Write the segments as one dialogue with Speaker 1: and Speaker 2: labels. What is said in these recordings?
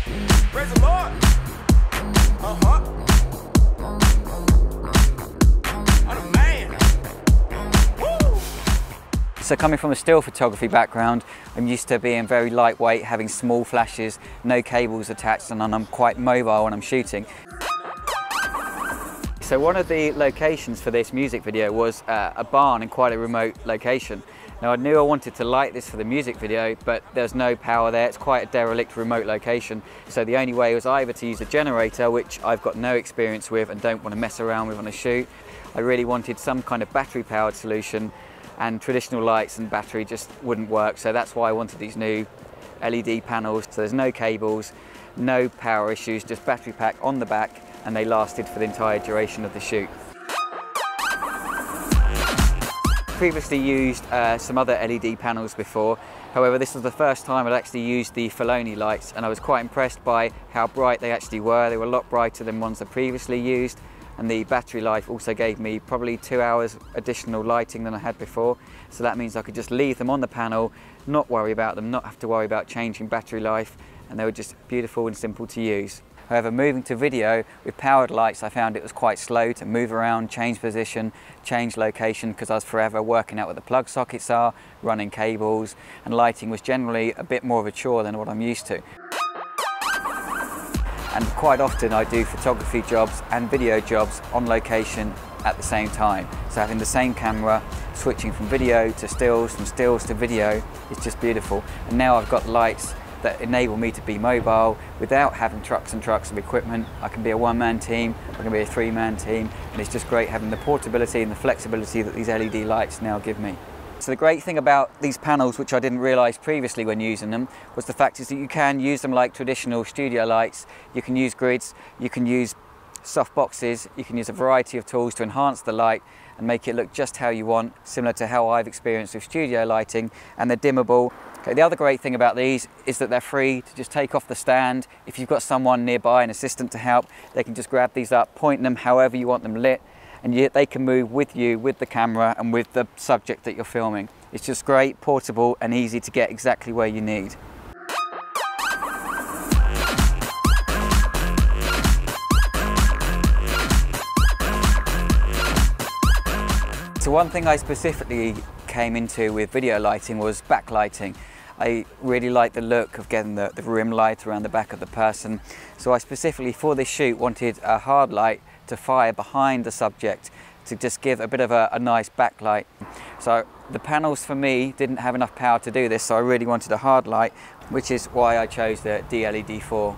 Speaker 1: Praise the Lord. I'm a man. Woo!
Speaker 2: So coming from a still photography background, I'm used to being very lightweight, having small flashes, no cables attached, and I'm quite mobile when I'm shooting. So one of the locations for this music video was a barn in quite a remote location. Now I knew I wanted to light this for the music video, but there's no power there. It's quite a derelict remote location. So the only way was either to use a generator, which I've got no experience with and don't want to mess around with on a shoot. I really wanted some kind of battery powered solution, and traditional lights and battery just wouldn't work. So that's why I wanted these new LED panels. So there's no cables, no power issues, just battery pack on the back, and they lasted for the entire duration of the shoot. Previously used some other LED panels before. However, this was the first time I'd actually used the Felloni lights, and I was quite impressed by how bright they actually were. They were a lot brighter than ones I previously used, and the battery life also gave me probably 2 hours additional lighting than I had before. So that means I could just leave them on the panel, not worry about them, not have to worry about changing battery life, and they were just beautiful and simple to use. However, moving to video with powered lights, I found it was quite slow to move around, change position, change location, because I was forever working out where the plug sockets are, running cables, and lighting was generally a bit more of a chore than what I'm used to. And quite often I do photography jobs and video jobs on location at the same time. So having the same camera, switching from video to stills, from stills to video, is just beautiful. And now I've got lights that enable me to be mobile without having trucks and trucks of equipment. I can be a one-man team, I can be a three-man team, and it's just great having the portability and the flexibility that these LED lights now give me. So the great thing about these panels, which I didn't realise previously when using them, was the fact is that you can use them like traditional studio lights. You can use grids, you can use soft boxes, you can use a variety of tools to enhance the light and make it look just how you want, similar to how I've experienced with studio lighting, and they're dimmable. Okay, the other great thing about these is that they're free to just take off the stand. If you've got someone nearby, an assistant to help, they can just grab these up, point them however you want them lit, and yet they can move with you, with the camera and with the subject that you're filming. It's just great, portable and easy to get exactly where you need. So one thing I specifically came into with video lighting was backlighting. I really like the look of getting the rim light around the back of the person. So I specifically for this shoot wanted a hard light to fire behind the subject to just give a bit of a nice backlight. So the panels for me didn't have enough power to do this, so I really wanted a hard light, which is why I chose the DLED4.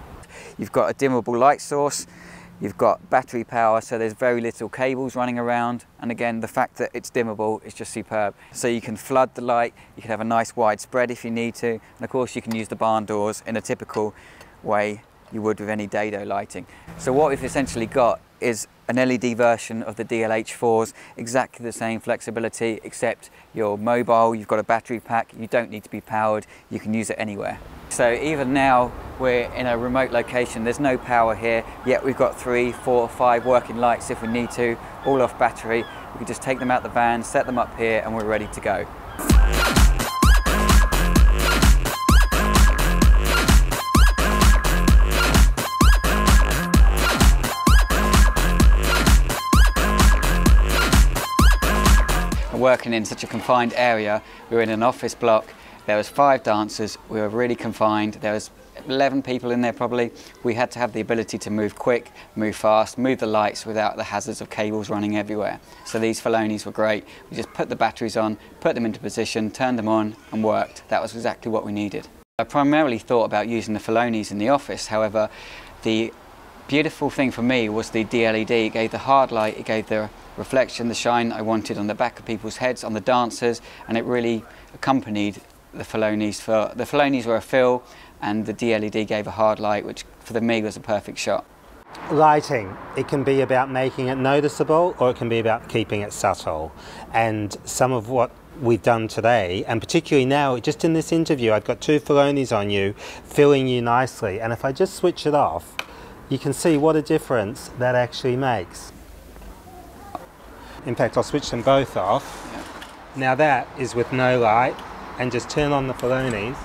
Speaker 2: You've got a dimmable light source, you've got battery power, so there's very little cables running around, and again the fact that it's dimmable is just superb. So you can flood the light, you can have a nice wide spread if you need to, and of course you can use the barn doors in a typical way you would with any Dedo lighting. So what we've essentially got is an LED version of the DLH4s, exactly the same flexibility, except you're mobile, you've got a battery pack, you don't need to be powered, you can use it anywhere. So even now we're in a remote location, there's no power here, yet we've got 3, 4, 5 working lights if we need to, all off battery. We can just take them out the van, set them up here, and we're ready to go. Working in such a confined area, we were in an office block, there was 5 dancers, we were really confined, there was 11 people in there probably. We had to have the ability to move quick, move fast, move the lights without the hazards of cables running everywhere. So these Fellonis were great. We just put the batteries on, put them into position, turned them on and worked. That was exactly what we needed. I primarily thought about using the Fellonis in the office, however the beautiful thing for me was the DLED. It gave the hard light, it gave the reflection, the shine I wanted on the back of people's heads, on the dancers, and it really accompanied the Fellonis. The Fellonis were a fill, and the DLED gave a hard light, which for me was a perfect shot.
Speaker 3: Lighting, it can be about making it noticeable, or it can be about keeping it subtle. And some of what we've done today, and particularly now, just in this interview, I've got 2 Fellonis on you, filling you nicely, and if I just switch it off, you can see what a difference that actually makes. In fact, I'll switch them both off. Now that is with no light, and just turn on the Fellonis.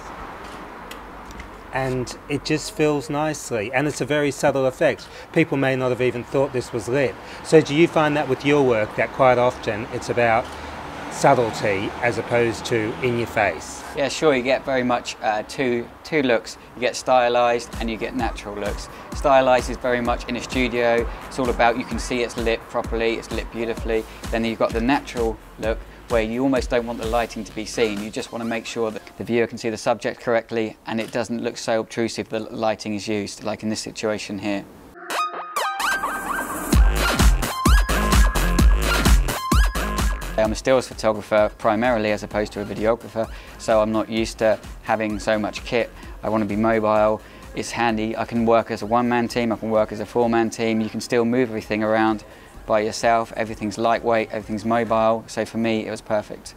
Speaker 3: and it just fills nicely, and it's a very subtle effect. People may not have even thought this was lit. So do you find that with your work, that quite often it's about subtlety as opposed to in your face?
Speaker 2: Yeah, sure, you get very much two looks. You get stylized and you get natural looks. Stylized is very much in a studio. It's all about, you can see it's lit properly, it's lit beautifully. Then you've got the natural look, where you almost don't want the lighting to be seen. You just want to make sure that the viewer can see the subject correctly and it doesn't look so obtrusive the lighting is used, like in this situation here. I'm a stills photographer primarily as opposed to a videographer, so I'm not used to having so much kit. I want to be mobile, it's handy. I can work as a one-man team, I can work as a four-man team. You can still move everything around by yourself, everything's lightweight, everything's mobile, so for me it was perfect.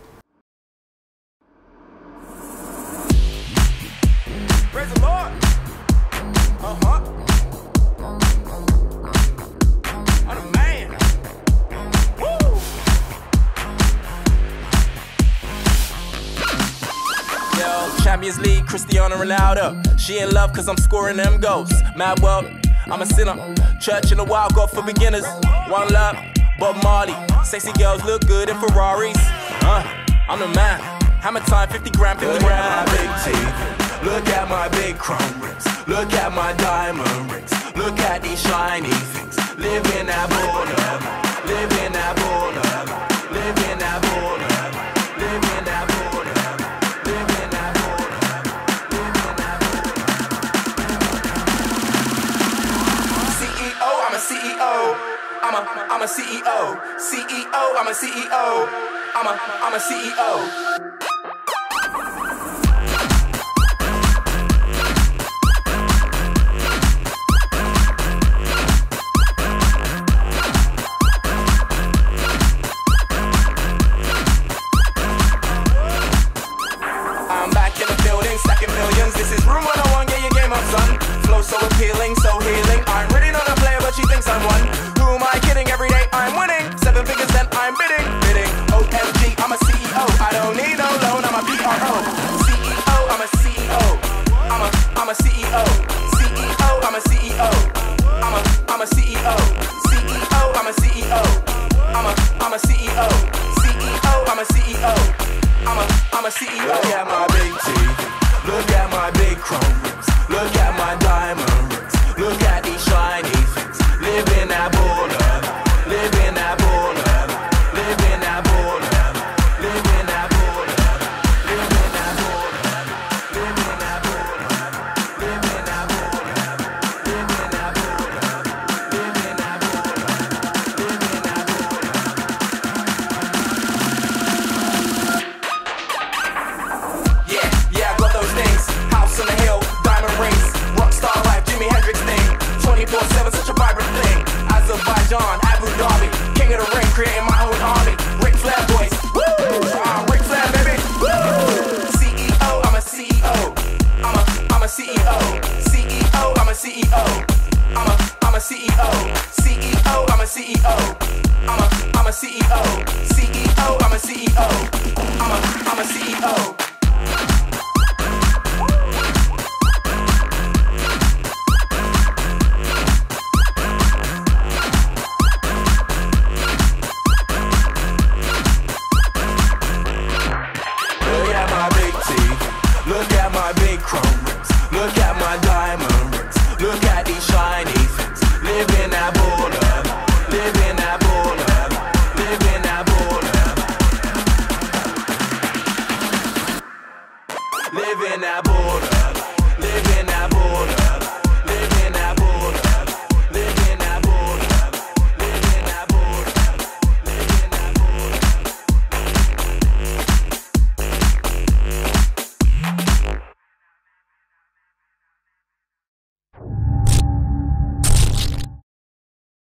Speaker 1: Praise the Lord. I'm the man. Woo! Yo, Champions League, Cristiano Ronaldo. She in love cause I'm scoring them goals. Mad world, I'm a sinner. Church in the wild, God for beginners. One love, Bob Marley. Sexy girls look good in Ferraris. I'm the man. Hammer time, 50 gram, 50 gram. Look at my big teeth. Look at my big chrome rings. Look at my diamond rings. Look at these shiny things. Live in that border. Live in that border. Live in that border. Live in that border. Live in that border. Live in that border. CEO, I'm a CEO. I'm a CEO. CEO, I'm a CEO. I'm a CEO. This is room 101, get your game up, son. Flow so appealing, so healing. I'm ready, not a player, but she thinks I'm one. Who am I kidding? Every day I'm winning. 7 figures, then I'm bidding. OMG, I'm a CEO. I don't need no loan, I'm a PRO. CEO, I'm a CEO. I'm a CEO.